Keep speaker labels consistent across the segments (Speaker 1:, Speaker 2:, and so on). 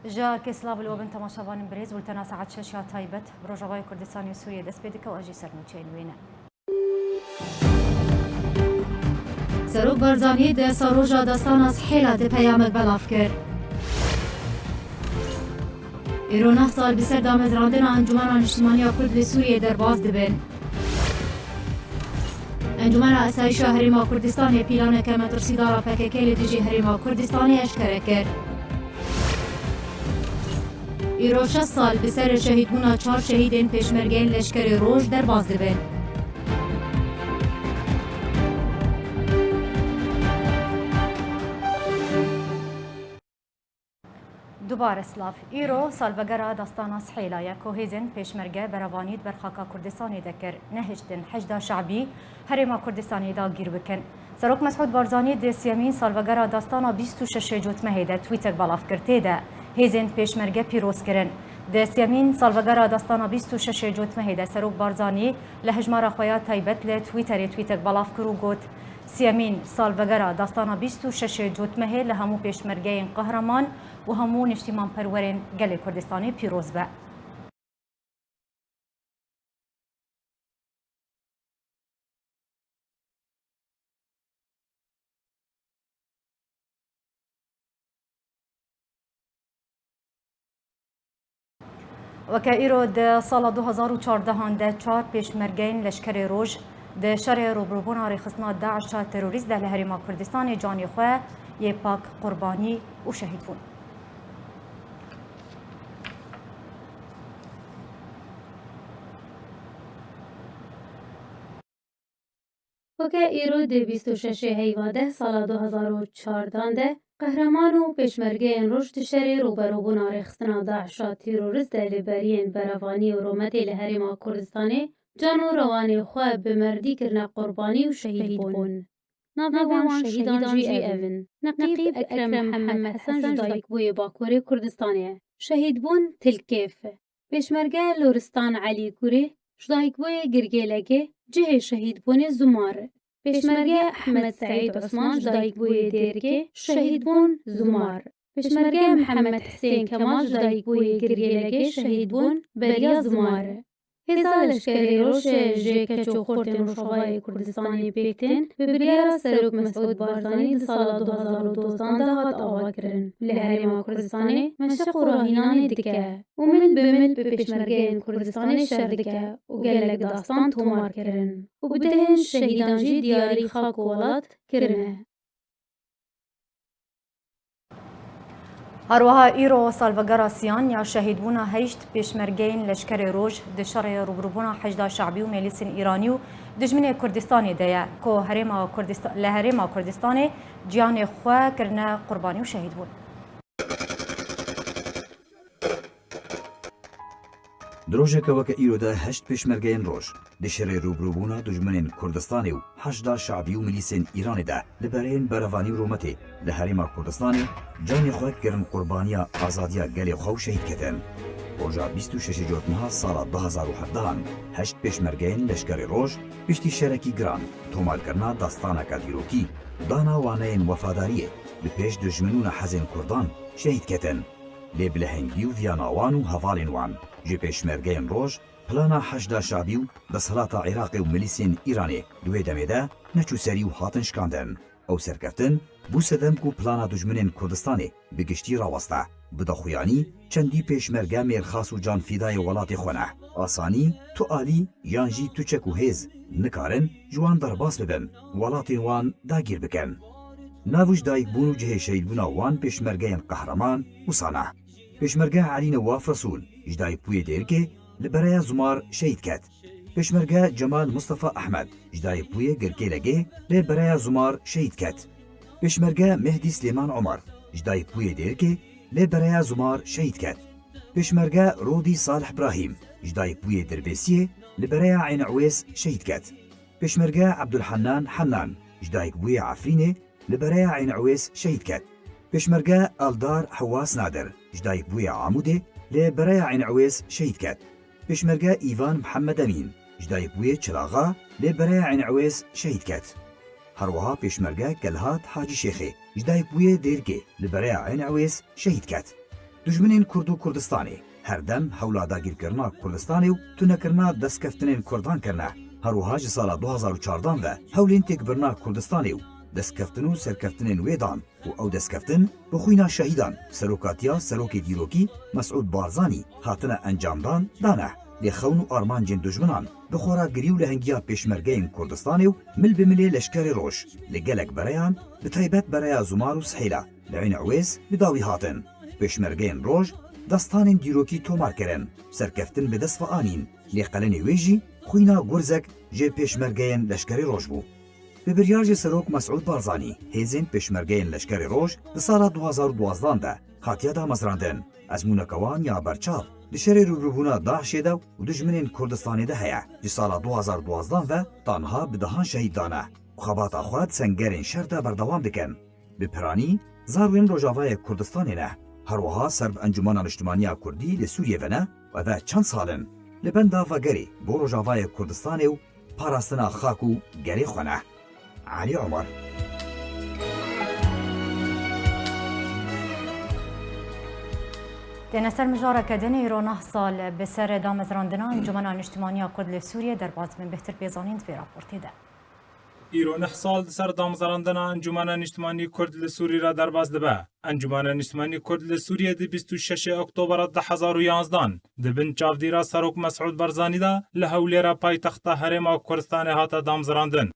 Speaker 1: جا كسلاف الوبن تماشاوان بريز ولتنا ساعة 6 تايبت بروجاوای كردستان وسوريا دست بيدك واجي سرنوچين وينه سروک برزانی ده سروجا دستان از حیله ده پیامک بلاف کرد. ایران سال بسر دامز راندن انجمن اجتماعی کرد و سوریه در باز دبن. انجمن اسای شهرما کردستان پیلان که مترسی دارا پککل دیجی هرما کردستانی اشکره کرد. ایران 6 سال بسر شهید بونا 4 شهیدین پیشمرگین لشکر روج در باز دبن. دوباره سلاف ایرو سالوگرا داستانا سحیلایه کوهیزن پیشمرگه براوانید برخاکا کردستانی دکر نهشتن حجدا شعبی هرما کردستانی دا گیر بکن سروک مسعود بارزانی دیسیامین سالوگرا داستانا 26 جوت مهیده تویتک بالاف کرته ده هیزن پیشمرگه پیروز کرن دیسیامین سالوگرا داستانا 26 جوت مهیده سروک بارزانی لهجمارا خویا تایبت ل تویتک بالاف کرو گوت سیامین سالوگرا داستانا 26 جوت مهی لهمو پیشمرگه قهرمان و همون اجتماع پرورین گل کردستانی پیروز به. وکه ایرو ده سال 2014 ده 4 پیشمرگین لشکر روج ده شر روبروبونا رخصنا داعش تروریست ده لهرما کردستان جانی خواه یه پاک قربانی و شهید بون.
Speaker 2: وکه ایرو ده 26 هیواده سال 2014 ده قهرمان و پیشمرگه رشد شر روبروبون آرخستنا داعشا تیروریست لبرین براوانی و رومتی لهرما کردستانی جان و روان خواه بمردی کرنا قربانی و شهید بون. ناوان شهیدان جی ایون نقیب اکرم محمد حسن جدایک بوی باکوری کردستانی شهید بون تلکیف پیشمرگه لورستان علی کوری جدایک بوی گرگیلگه جه شهید بون زمار پیشمرگه احمد سعید عثمان جدایک بوی دیرگه شهید بون زمار پیشمرگه محمد حسین کمال جدایک بوی گرگیلگه شهید بون بریا زمار هزا لشکری روش جه کچو خورتن روشوهای کردستانی بیکتن ببریارا سروک مسعود بارزانی ده سال 2012 ده هات آوا کرن لهرما کردستانی مشق و راهینان دکه و من بمل بپیشمرگین کردستانی شر دکه و گلک داستان تومار کرن و بدهن شهیدان جی دیاری خاک و ولات کرنه
Speaker 1: هروها ایرو سالوگرا سیان یا شهید بونا هشت پیشمرگین لشکر روج ده شر روبروبونا حجدا شعبی و ملیسین ایرانی و دجمن کردستانی ده که لهرما کردستانی جیان خواه کرنه قربانی و شهید بون.
Speaker 3: دروژه که وکه ایرو ده هشت پیشمرگین روج ده شر روبروبونا دجمن کردستانی و حجدا شعبی و ملیسین ایرانی ده لبرین براوانی و رومتی لهرما کردستانی جانی خواه کرن قربانیا آزادیا گلی خواه شهید کتن. روژا 26 جوتمها سال 2017 هشت پیشمرگین لشکر روج پشتی شرکی گران تومال کرنا داستانا کادیروکی دانا وانین وفاداریه لپیش دجمنون حزین کردان شهید کتن. لبلهنگی و ویاناوان و هوالین وان جی پیشمرگین روج پلانا حجدا شعبی و دسهلاتا عراقی و ملیسین ایرانی دوی دمیده نچو سری و هاتن شکاندن. او سرکفتن بو سدم کو پلانا دجمنین کردستانی بگشتی راوسته بدخویانی چندی پیشمرگه میرخاص و جان فیدای ولاتی خونه آسانی تو آلی یانجی تو چک و هیز نکارن جوان درباس ببن ولاتی وان داگیر بکن ناوش دایک بون و جه شهید بونا وان پیشمرگه قهرمان و سانه پیشمرگه علی نواف رسول جدای پوی دیرکه لبرای زمار شهید کت پیشمرگه جمال مصطفى احمد جدای پوی گرکی لگه لبرای زمار شهید کت پیشمرگه مهدی سلیمان عمر جدای پوی دیرکه لبرای زمار شهید کت پیشمرگه رودی صالح ابراهیم جدای پوی دربیسیه لبرای عین عویس شهید کت پیشمرگه عبدالحنان حنان جدای پوی عفرینه لبرای عین عویس شهید کت پیشمرگه الدار حواس نادر جدای پوی عاموده لبرای عین عویس شهید کت پیشمرگه ایوان محمد امین جدای پوی چلاغا لبرای عین عویس شهید کت هروها پیشمرگه گلهات حاجی شیخی جدای پوی دیرگه لبرای عین عویس شهید کت دژمنên Kurd û Kurdistanê herdem hewla dagîrkirina Kurdistanê û tunekirina destkeftinên Kurdan kirine. Her wiha ji sala 2014 ve hewlên têkbirina Kurdistanê û destkeftin û serkeftinên wê dan û ew destkeftin bi xwîna şehîdan serokatiya Serokê Dîrokî Mesûd Barzanî hatine encamdan dane. Lê xewn û armancên dijminan bi xwe re girî û lehengiya pêşmergeyên Kurdistanê û mil bi milê leşkerê roj li gelek bereyan bi taybet bereya Zumar û Sihêla li Ên Ewêz bi dawî hatin. Pêşmergeyên roj destanên dîrokî tomar kirin, serkeftin bi dest ve anîn, lê qelenê wê jî xwîna gurzek jê pêşmergeyên leşkerê roj bû. Bi biryar ji Serok Mesûd Barzanî, hêzên pêşmergeyên leşkerê roj di sala 2012 de hatiye damezrandin. Ezmûneka wan ya berçav di şerê rûbirûbûna Daişê de û dijminên Kurdistanê de heye. Ji sala 2012 ve tanha bi dehan şehîd dane û xebata xwe di sengerên şer de berdewam dikin. Bi piranî zarwên Rojavayê Kurdistanê ne. Her wiha ser bi Encumena Niştimaniya Kurdî li Sûriyê ve ne ve ve çend salin li benda vegerê bo Rojavayê Kurdistanê û parastina xak û gerê xwe ne. Ali Omar.
Speaker 1: Dene ser mijareke denê îro neh sal bi ser damezrandina Encumena Niştimaniya Kurd li Sûriyê derbas bin bihtir pêzanîn divê raportê de.
Speaker 4: îro neh sal di ser damezrandina Encumena Niştimanî Kurd li Sûrî re derbas dibe. Encumena Niştimanî Kurd li Sûriyê di 26 Oktobera 2011 di bin çavdîra Serok Mesûd Barzanî de li hewlêra paytexta Herêma Kurdistanê hate damezrandin.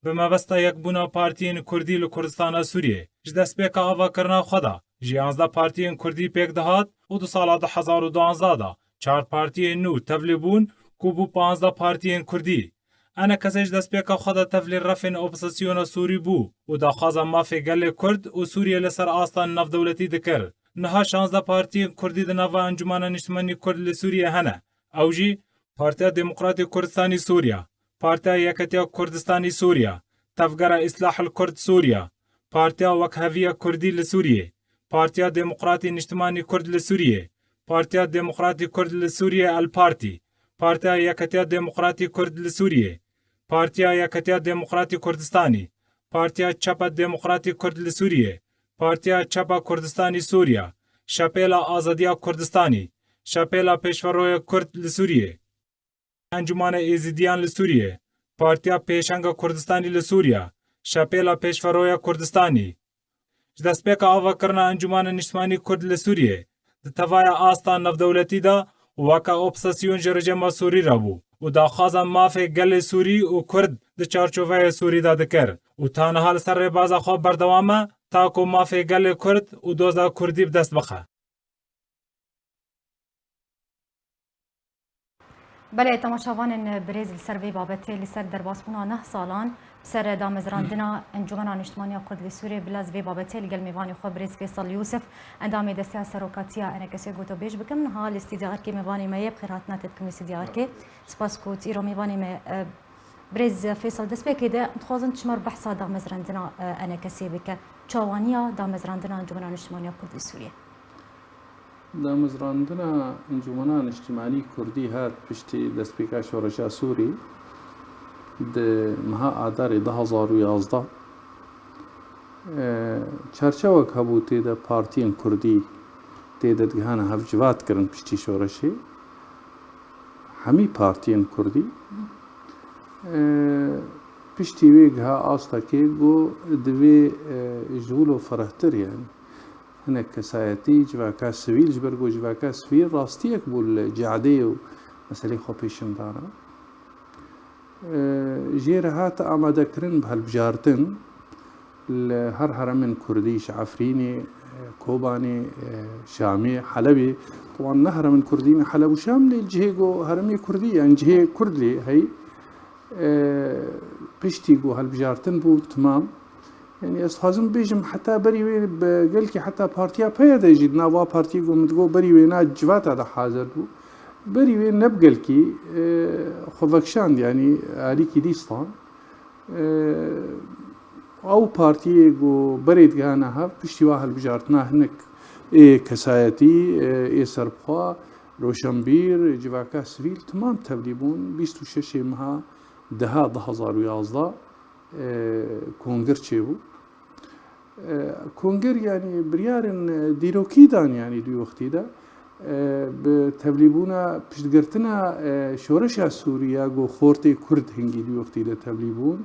Speaker 4: Bi mebesta yekbûna partiyên Kurdî li Kurdistana Sûriyê ji destpêka avakirina xwe de ji 11 partiyên Kurdî pêk dihat û di sala 2012 de 4 partiyên nû tevlî bûn ku bû 15 partiyên Kurdî. Ene kesê ji destpêka xwe de tevlî refên opozisyona Sûrî bû û daxwaza mafê gelê Kurd û Sûriyê li ser astan navdewletî dikir. Niha 16 partiyên Kurdî di nava Encumena Niştimanî Kurd li Sûriyê hene. Ew jî Partiya Demokratîk Kurdistanî Sûriya, Partiya Yeketiya Kurdistanî Sûriya, Tevgera İslahil Kurd Sûriya, Partiya Wekheviya Kurdî li Sûriyê, Partiya Demokratîk Niştimanî Kurd li Sûriyê, Partiya Demokratîk Kurd li Sûriyê El Partî, Partiya Yeketiya Demokratîk Kurd li Sûriyê, Partiya Yeketiya Demokratîk Kurdistanî, Partiya Çapa Demokratîk Kurd li Sûriyê, Partiya Çapa Kurdistanî Sûriya, Şapêla Azadiya Kurdistanî, Şapêla Pêşveroya Kurd li Sûriyê, Encumena Êzidiyan li Sûriyê, Partiya Pêşenga Kurdistanî li Sûriya, Şapêla Pêşveroya Kurdistanî. Ji destpêka avakirina Encumena Niştimanî Kurd li Sûriyê di tevaya asta navdewletî de weka opsesyon ji rejima Sûrî re bû û daxwaza mafê gelê Sûrî û Kurd di çarçoveya Sûrî de dikir û tanha li ser rêbaza xwe berdewam e ta ku mafê gelê Kurd û doza Kurdî bi dest bixe.
Speaker 1: Belê temaşavanên birêz li ser vê babetê li ser derbasbûna neh salan bi ser damezrandina Encumena Niştimaniya Kurd li Sûriyê bilez vê babetê li gel mêvanê xwe birêz Fêsal Yûsef endamê desteya serokatiya NKSê gotobêj bikim niha li stîdiyarkê mêvanê me yê bixêr hatina têdkim li stîdiyarkê spas ku îro mêvanê me birêz Fêsal destpêkê de dixwazin çimar behsa damezrandina NKSê bike çawaniya damezrandina Encumena Niştimaniya Kurd li Sûriyê.
Speaker 5: damezrandina Encumena Niştimanî Kurdî hat piştî destpêka şoreşa Sûrî di meha Adarê 2011 çarçewek hebû têde partiyên Kurdî têde digihana hevcivat kirin piştî şoreşê hemî partiyên Kurdî piştî wê giha astekê got divê ji wilo firehtir yani hinek kesayetî civaka sivîl ji ber ku civaka sivîl rastiyek bû li cihadê û meselê xwe pêşin dana. Jê re hate amadekirin bi helbijartin li her heremên Kurdî ji Efrînê, Kobanê, Şamê, Helebê wan ne heremên Kurdî me Heleb û Şam lê cihê got heremê Kurdî yani cihê Kurd lê hey piştî got helbijartin bû timam. Yani ez dixwazim bêjim heta berî wê bi gelkî heta partiya peye de jî nava partiyê got min digot berî wê na civata de hazir bû berî wê ne bi gelkî xwe vekşand yani alîkî dîstan ew partiyê got berê digihana hev piştî wa hilbijartina hinek ê kesayetî ê serbixwe roşenbîr civaka sivîl timam tevlî bûn 26 meha deha 2011 kongir çêbû کۆنگەر ینی بریارن دیرۆکیدان ینی دوی وەختیدا بە تەبلیبوونا پشتگرتنە شۆرەشا سووریا گۆ خۆرتێ کورد هەنگی دوی وەختی لە تەبلیبوون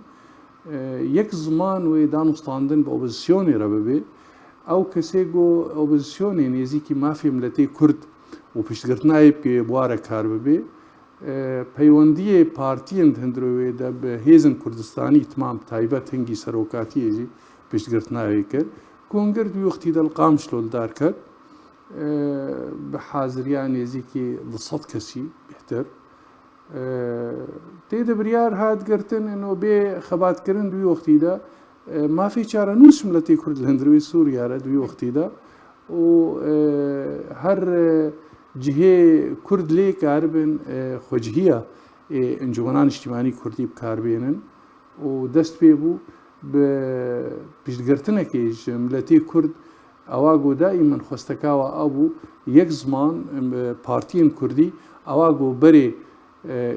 Speaker 5: یەک زمان وێ دانوستاندن بە ئۆپۆزیسیۆنێرە ببێ ئەو کەسێ گۆ ئۆپۆزیسیۆنێ نێزیکی مافی ملەتەی کورد و پشتگرتنایە بکێ بوارە کار ببێ پەیوەندیە پارتیەن هەندرۆوێدا بە هێزن کوردستانی تمام تایبەت هەنگی سەرۆکاتیەژی پشتگرتناوی کرد کۆنگەر دوی وەختی دەڵقام شلۆلدار کرد بە حازریان نێزیکی 100 کەسی بهتر تێدە بریار هاتگرتن ئەنۆ بێ خەباتکردن دوی وەختیدا مافی چارە نووس ملەتی کورد لە هەندروی سووریارە دوی وەختیدا و هەر جهێ کورد لێ کاربن خۆجهیە ئەنجومەنان نیشتیمانی کوردی بکاربێنن و دەست پێ بوو بە پشتگرتنەکەیش ملەتی کورد ئەوا گۆ دائیمەن خۆستەکاوە ئەو بوو یەک زمان پارتیین کوردی ئەوا گۆ بەرێ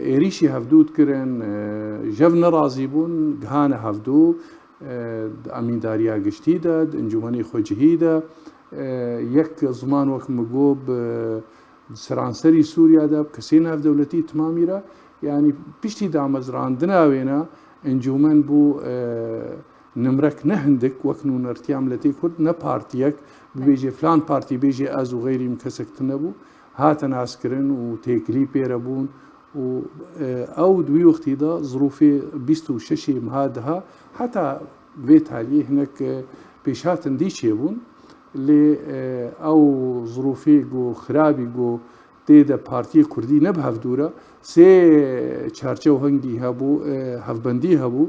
Speaker 5: ئێریشی هەفتووت کردن ژەڤ نەڕازی بوون گهانە هەفتوو ئەمینداریە گشتیدا ئەنجومەنی خۆجهیدا یەک زمان وەک مگۆ سەرانسەری سووریادا کەسێ ناودەوڵەتی تمامیرە ینی پشتی دامەزراندناوێنە ئەنجومەن بوو نمرەك نەهندێک وەک نونەرتیام لەتی کورد نە پارتیەک ببێژێ فلان پارتی بێژێ ئەز و غەیریم کەسێکتە نەبوو هاتە ناسکردن و تێکلی پێرە بوون و ئەو دوی وەختیدا زروفێ 26 مهادها حتا vê taliyê hinek pêşhatin dî çêbûn lê ew zirûfê got xirabî got tê de Partiyê Kurdî ne bi hevdûra sê çarçew hengî hebû hevbendî hebû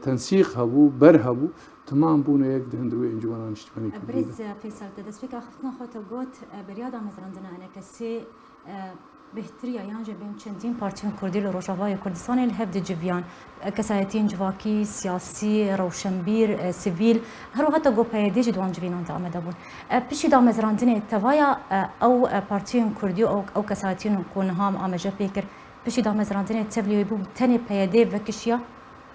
Speaker 5: tensîq hebû ber hebû تمام بوونه یک دهند روی انجمنان اجتماعی کردی.
Speaker 1: برز فیصل دستپیک آخفتنا خاطر گوت بریادا مزرندنا انه کسی بهتریا یانجه بین چندین پارتیون کردی لروجاوای کردستان الهفد جویان کسایتین جواکی سیاسی روشنبیر سیویل هر وقت گو پیدی جدوان جوینان دا آمده بون. پیشی دا مزرندنه توایا او پارتیون کردی او کسایتین کنهام آمجه پیکر پیشی دا مزرندنه تبلیوی بو تنی پیدی و کشیا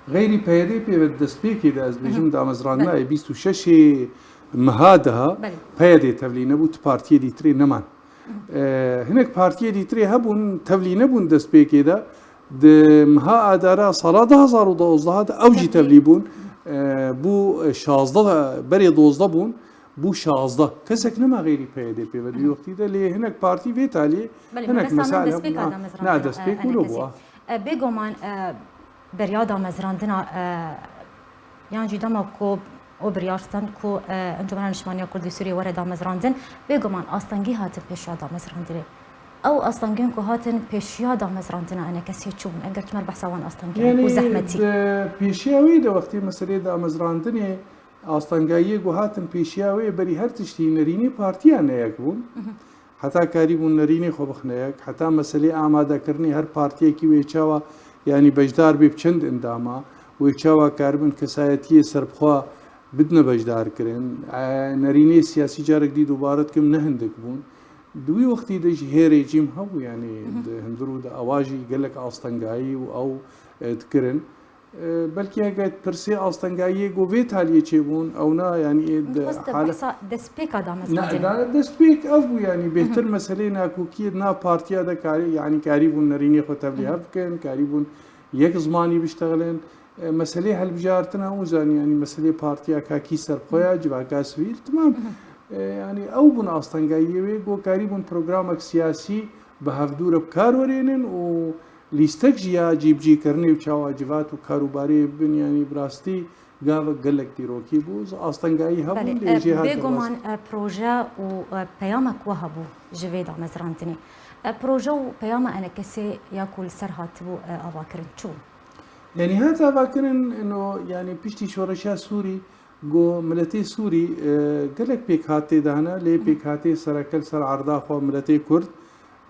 Speaker 5: غيري بيدي بالدسبيكي ده بيجم دا مزرعنا 26 مهادها بيدي تبلينا بوت بارتي دي تري نمان هناك بارتي دي تري هبون تبلينا بون دسبيكي ده د مها اداره صلاده 2012 اوجي تبليبون بو 16 بري 12 بون بو 16 كسك نما غيري بيدي بدي وقتي ده لي هناك بارتي في تالي هناك مسائل نا دسبيك ولو بوا
Speaker 1: بيجومان بریادا مزراندنا یان جدما کو او بریارستان کو انجمن نشمانی کردی سوریه ورد مزراندن بگمان آستانگی هات پیشادا مزراندنه او آستانگین کو هاتن پیشادا مزراندنه انا کسی چون اگر تمر بحثوان آستانگی کو زحمتی
Speaker 5: پیشاوی د وقتی مسئله د مزراندنه آستانگایی کو هاتن پیشاوی بری هر تشتی نرینی پارتیا نه یکون حتی کاریبون نرینی خو بخنه یک حتی مسئله آماده کردنی هر پارتیه کی وچاوا يعني بجدار بيبچند انداما ويكشاوا كاربن كسايتي سربخوا بدنا بجدار كرين نريني سياسي جارك دي دوبارت كم نهندك بون دوي وقتي دج هي ريجيم هو يعني هندرو دا اواجي قال لك استنغاي او تكرن بلكي هيك برسي استنغاي جو فيتالي تشيبون او نا يعني
Speaker 1: حاله دسبيك هذا
Speaker 5: مثلا دسبيك افو يعني بهتر مسألة كوكيد نا بارتيا دا كاري يعني كاريبون نريني خو تبليها بكن كاريبون يك زماني بيشتغلن مسألة هل بجارتنا وزان يعني مسألة بارتيا كاكي سرقويا جواكا سويل تمام يعني او بون استنغاي جو كاريبون برنامج سياسي بهفدور بكار ورينن و لیستک جیا جیب جی کرنی و چاواجبات و کاروباری بن یعنی براستی گاو گلک دیروکی بوز آستانگایی هبون لیجی هات
Speaker 1: بگمان پروژه و پیامک وهبو جوید مزرانتنی پروژه و پیام انا کسی یاکل سر هاتبو آواکرن چو
Speaker 5: يعني هذا آواکرن انه يعني پیشتی شورشا سوری گو ملتی سوری گلک پیک هاتی دهنا لی پیک هاتی سرکل سر عرضا خو ملتی کرد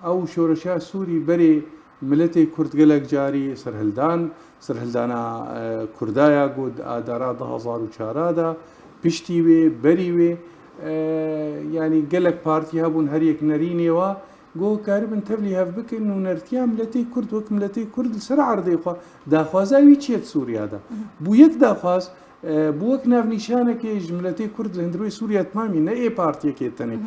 Speaker 5: او شورشا سوری بری ملتي كرد قلق جاري سرهلدانا كردايا قد آدارا 2004 بشتيوي بريوي يعني قلق بارتي هابون هريك نريني وا قو كاربن تبلي هاف بك انه نرتيا ملتي كرد وك ملتي كرد سر عرضي خوا داخوازاوي تشيت سوريا دا بو يك داخواز بوك ناف نشانك جملتي كرد الهندروي سوريا تمامي نا اي بارتي كيتني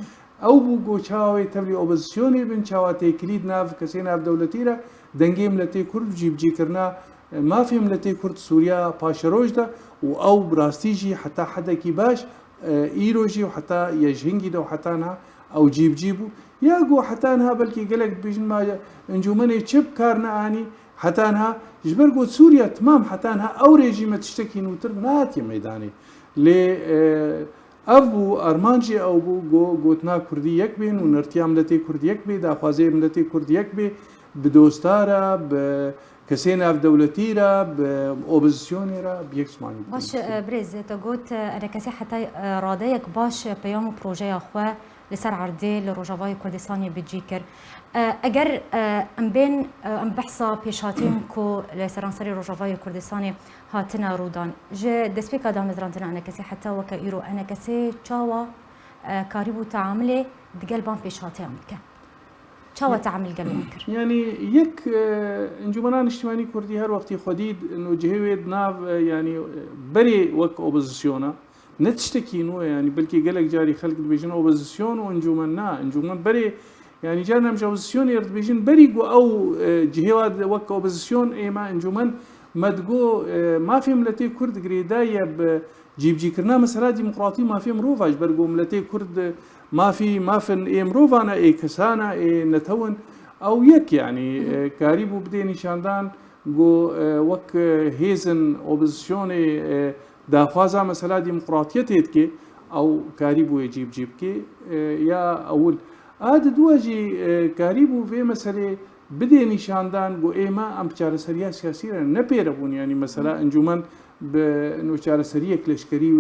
Speaker 5: او بو گوچاوي تبلي اوبوزيسيوني بن چاواتي كليد ناف كسي ناف دولتي را دنگي ملتي كرد جيب جي كرنا ما في ملتي كرد سوريا باشروج دا او براستيجي حتى حدا كي باش ايروجي وحتى يجهنجي دا وحتى انها او جيب جيبو يا جو حتى انها بلكي قالك بيجن ما انجومني تشب كارنا اني حتى انها جبر قلت سوريا تمام حتى انها او ريجيم تشتكي نوتر ناتي ميداني لي ابو ارمانجي او بو قوتنا كردي يكبين ونرتيا ملتي كردي يكبي داخوازي ملتي كردي يكبي بدوستارا كسينا في دولتي را باوبوزيسيوني را بيكسماني
Speaker 1: باش بريز تقول انا كسي حتى راضيك باش بيوم بروجي اخوه لسر عردي لروجافاي كردستاني بتجيكر اگر ام بين ام بحثا بيشاتين كو لسرانسري روجافاي كردستاني هاتنا رودان جي دسبيكا دام زرانتنا انا كسي حتى وكايرو انا كسي تشاوا كاريبو تعاملي دقلبان بيشاتي امك تشاوا تعامل قلبك
Speaker 5: يعني يك انجمنان اجتماعي كردي هر وقت خديد انه جهويد ناف يعني بري وك اوبوزيسيونا نتشتكينو يعني بلكي قالك جاري خلق بيجن اوبوزيسيون وانجومنا انجومن بري يعني جانا مش اوبوزيسيون يرد بيجن بري او جهواد وك اوبوزيسيون ايما انجومن ما تقو ما في ملتي كرد قريدايه بجيب جي كرنا مسألة ديمقراطية ما في مروفاج برقو ملتي كرد ما في اي مروفانا اي كسانا اي نتون او يك يعني كاريبو بدي نشاندان جو وك هيزن اوبوزيسيوني دافازا مسألة ديمقراطية تيتكي او كاريبو يجيب جيبكي يا اول عاد دواجي كاريبو في مسألة بدي نشاندان جو ايما ام چارەسەریە سیاسی را نپێرەبوون يعني مثلا انجومن بانه چارەسەریە کلشکری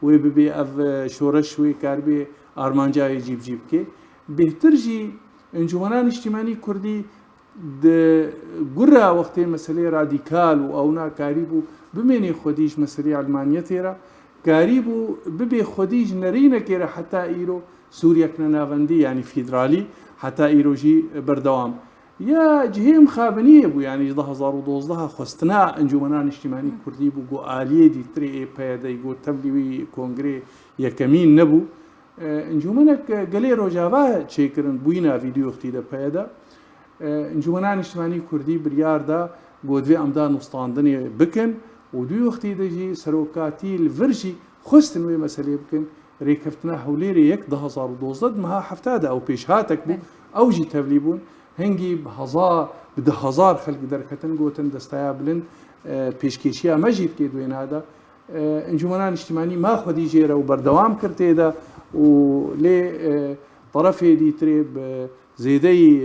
Speaker 5: و ببي اف شورش و كاربي ارمانجا يجيب جيبكي بهتر جي انجمنان اجتماعي كردي د قرا وقت مسألة راديكال واونا كاريبو بميني خديج مسألة علمانية تيرا كاريبو ببي خديج نرينا كيرا حتى ايرو سوريا كنا نافندي يعني فيدرالي حتى ايروجي بردوام يا جهيم خابنيه بو يعني 2012 خستنا انجمنان اجتماعي كردي بو آليه دي تري اي بادا يقول تبلي كونغري يا كمين نبو انجمنك قالي روجافا تشيكرن بوينا فيديو اختي ده بادا انجمنان اجتماعي كردي بريار دا بودوي امدان وستاندني بكن ودو اختي دجي سروكاتي الفرجي خستن وي مسألة بكن ريكفتنا حوليري يك 2012 مها حفتاده او پیش هاتك بو او جي تبليبون هنگي بده هزار خلق دركتن قوتن دستايا بلن پیشکشیا مجید که دوین هذا انجمنان اجتماعي ما خدي جيره وبردوام كرتي ده ولي طرفي دي تري زيدي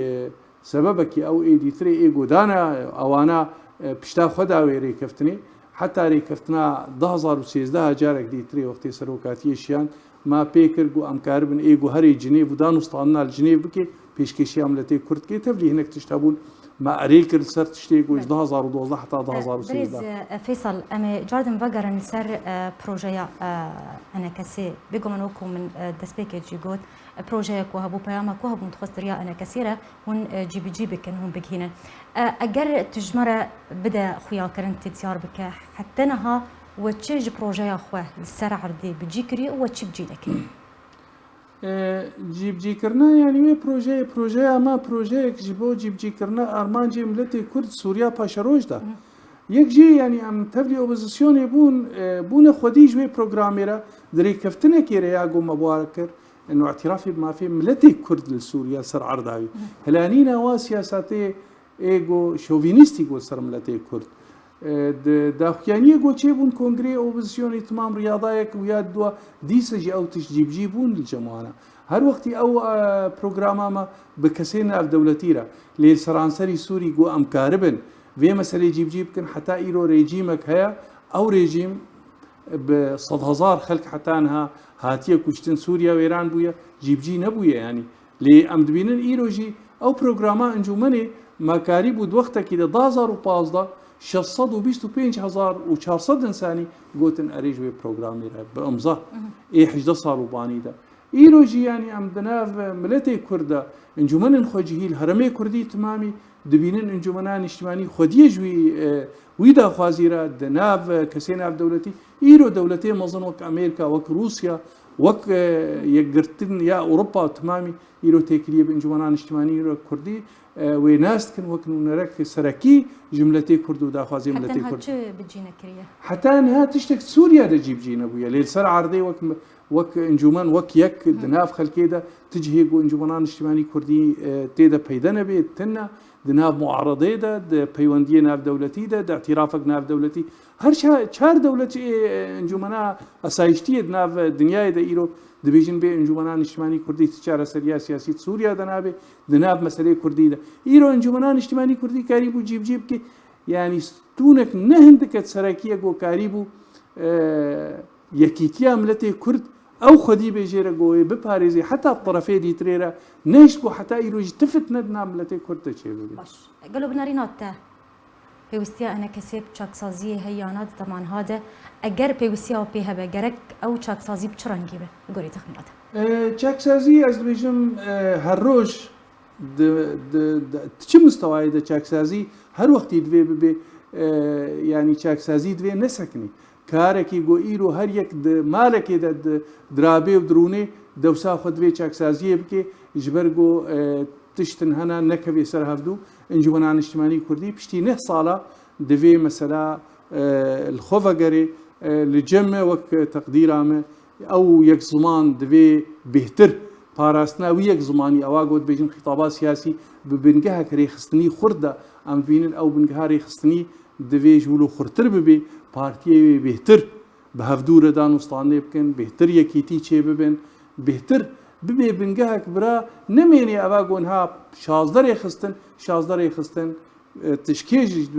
Speaker 5: سببك او اي دي تري اي قدانا او انا بشتا خدا ويري كفتني حتى ريكفتنا 2013 جارك دي تري وقتي سروكاتي شيان ما بيكر جو امكار بن ايجو هري جنيف ودانو اسطعنا الجنيف بكي پیشکشی عملتی کرد که تبلی هناك تشتابون ما أريك السر تشتيقوا 2012 حتى 2013
Speaker 1: بريز فيصل أمي جاردن فقر نسر بروجيا أنا كسي بيقوم منوكم من دسبيك جيجوت بروجيا وهبو بياما وهبو متخصصريا أنا كثيرة هون جيبك هون بكينا أجر تجمرة بدا خويا كرنت تيار بك حتى نها وتشج بروجيا خواه للسر عردي بجيكري وتشب جيدك
Speaker 5: جيب جي كرنا يعني وي بروجي اما بروجي جيبو جيب جي كرنا ارمان جي ملتي كرد سوريا باشروج دا يك جي يعني ام تبلي اوبوزيسيون بون خديج وي بروغراميرا دري كفتنا كيرا ياغو مباركر انه اعترافي بما في ملتي كرد لسوريا سر عرضاوي هلانينا وا سياساتي ايجو شوفينيستي جو سر ملتي كرد داخيانيه گوچه بون کنگره اوبوزيسيوني تمام رياضايك ويا دوا ديسجي او تجيب جيبون الجماعه هر وقت او بروجراما ما بكسينا في دولتيرا لي سرانسري سوري جو ام كاربن في مساله جيب كن حتى ايرو ريجيمك هيا او ريجيم ب 100,000 خلق حتى انها هاتيه كشتن سوريا وايران بويا جيب نبويا يعني لي ام دبينن ايروجي او بروجراما انجومني ما كاريب ود وقتها كده 2015 625,400 انساني قوتن اريج وي بروجرامي بامضاء اي 11 صاروا باني ده إيروجي يعني أم دناف ملتي كردا انجمن خوجهيل هرمي كردي تمامي دبينن انجمنان اجتماعي خودي جوي ويدا خوازيرا دناف كسينا دولتي إيرو دولتي مظن وك أمريكا وك روسيا وك يقرتن يا أوروبا تمامي إيرو تكريب انجمنان اجتماعي إيرو كردي وناس كن وك نرك سركي جملتي كرد ودا خوازي ملتي كرد
Speaker 1: حتى بتجينا كريه
Speaker 5: حتى انها تشتك سوريا دا جيب جينا بويا ليل سر عرضي وك انجمان وك يك دناف خلكيدا تجهيقو انجمانان اجتماعي كردي تيدا بيدنا بيت تنا دناف معارضي دا بيواندية ناف دولتي دا اعترافك ناف دولتي هر چار دولتي انجمانا اسايشتي دناف دنيا دا ايرو دبيجن بي انجمانان اجتماعي كردي تجارة سريا سياسي سوريا دنابي دناف مسألة كردي دا ايرو انجمانان اجتماعي كردي كاريبو جيب كي يعني ستونك نهندك سراكية جو كاريبو يكيتيا ملتي كرد او خدي بيجيرا جو بباريزي حتى الطرفين دي تريرا نشكو حتى يروج تفت ندنا ملتي كرد تشيبي
Speaker 1: باش قالوا بنارينات بيوستيا انا كسب چاكسازي هيانات طبعا هذا اگر بيوستيا بيها بگرك او چاكسازي بچرانگي به گوري تخمينات
Speaker 5: چاكسازي از بيجم هر روز چه مستوى ده چاكسازي هر وقت دوي ببي يعني چاكسازي دوي نسكني كاركي جو ايرو هر يك مالك ده درابي ودروني دوسا خدوي چاكسازي بكي جبرگو تشتن هنا نكبي سر هفدو انجمنان اجتماعي كردي بشتي نه صاله دوي مثلا الخوفقري لجمع وك تقديرامه او يك زمان دوي بهتر پاراستنا ويك زماني اواغود بيجن خطابات سياسي ببنجها كري خستني خرده ام بينن او بنجها ري خستني دوي جولو خرتر ببي بارتي بهتر بهفدور دان وسطاني بكن بهتر يكيتي چه ببن بهتر ببي بنجها كبرا نميني اواغونها شازدر خستن تشكيج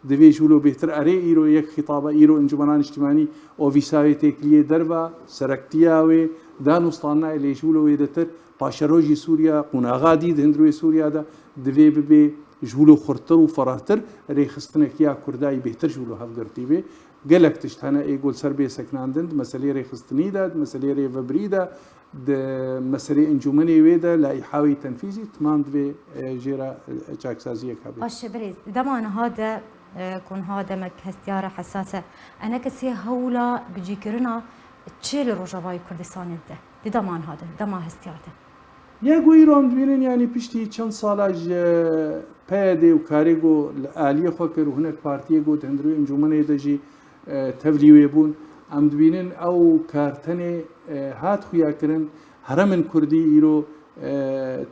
Speaker 5: دوي جولو بهتر اري ايرو يك خطابه ايرو انجمنان اجتماعي او فيساوي تكليه دربا سركتياوي دان وسطانا اللي جولو ويدتر باشروجي سوريا قناغادي دهندروي سوريا دا دوي ببي جولو خرتر وفراتر ري خستنك يا كرداي بهتر جولو هفقرتي بي قالك تشتهنا ايقول سربي سكناندند مسالي ري خستني دا مسالي ري فبريدا مسالي انجمني ويدا لا يحاوي تنفيذي تمام دوي جيرا چاكسازيه كابي
Speaker 1: باش بريز دمان هذا كون هذا مك هستياره حساسه انا كسي هولا بجيكرنا تشيل روجاواي كردستان ده دمان هذا دما هستياته
Speaker 5: يا غويرون بينن يعني بيشتي چند سالاج پيدي وكاريغو الاليه خوكر هناك بارتيغو تندرو انجمني دجي تبليوي بون ام دبينن او كارتني هات خويا كرن هرمن كردي ايرو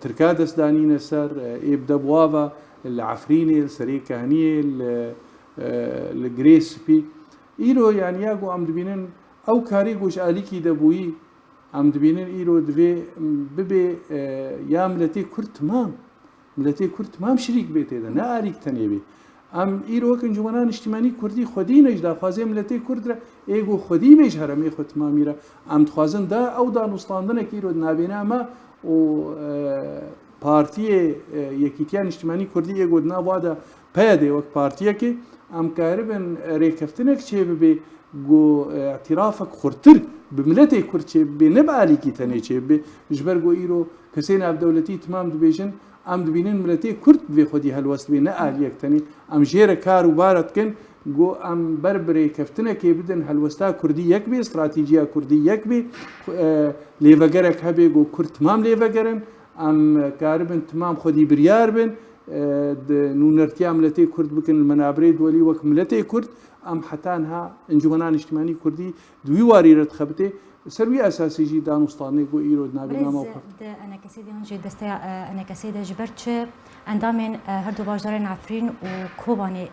Speaker 5: تركادس دانين سر ابدا بوافا العفريني السري كهنيه الجريس بي ايرو يعني ياغو ام دبينن او كاريغوش اليكي دبوي ام دبينن ايرو دبي ببي يا ملتي كرد تمام شريك بيتي ده نا اريك تنيبي ام ايرو كن جمانان اجتماعي كردي خودي نجدا خوازي ملتي كرد ايغو خودي بيش هرمي خود تماميرا ام تخوازن دا او دا نوستاندن كيرو نابينا ما و بارتي يكيتيان اجتماعي كردي ايغو دنا وادا پيدي وك بارتي كي ام كاربن ريكفتنك چه بي جو اعترافك خرتر بملتي كرتشي بنبقى ليكي تاني چه جبرگو ايرو كسين عبد دولتي تمام دبيجن ام دبينن ملتي كرت بي خدي هالوست بي نقاليك تاني ام جير كار وبارت كن جو ام بربري كفتنا كي بدن هالوستا كردي يكبي استراتيجيه كردي يكبي ليفغرك هبي جو كرت تمام ليفغرن ام كاربن تمام خدي بريار بن نونرتي ملتي كرد بكن المنابري دولي وك ملتي كرد ام حتانها انجمنان اجتماعي كردي دوي واريرت خبتي سروي اساسي جي دان وسطاني جو ايرو نابينا موقف
Speaker 1: انا كسيدي هنجي دستا انا كسيدي جبرتش اندامن هردو باجدارين عفرين وكوباني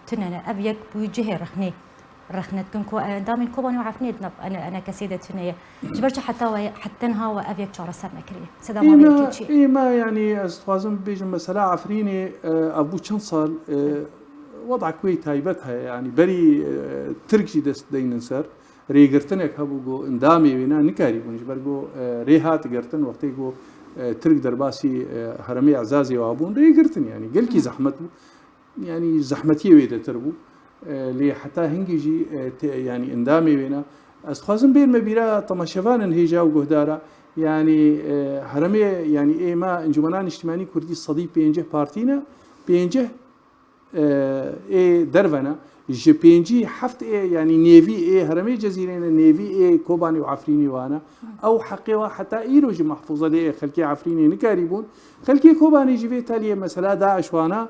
Speaker 1: تنن ابيك بوجه رخنت كنكو اندامن كوباني وعفنيت انا كسيدة تنية جبرتش حتى نها وابيك شعر سرنا كريه سدا ما بيكيتشي
Speaker 5: ايما يعني استوازن بيجن مسألة عفريني ابو چند وضع كويت هايبتها يعني بري تركشي دست دين سر ريغرتنك هبو جو اندامي وينا نكاري بونج برغو ريهات غرتن وقتي جو ترك درباسي هرمي عزازي وابون ريغرتن يعني قلكي زحمته يعني زحمتي ويدا تربو لي حتى هنجي يعني اندامي وينا از خوازم بین مبیرا تماشاوان هیجا و گهدارا يعني هرمي يعني إيه ما انجمنان اجتماعي كردي صديق بينجه بارتينا بينجه إيه درفنا جي بينجي حفت إيه يعني نيفي إيه هرمي جزيرين نيفي إيه كوباني وعفريني وانا أو حقيقة حتى إيروج محفوظة ليه خلكي عفريني نكاريبون خلكي كوباني جي تالي مثلا داعش وانا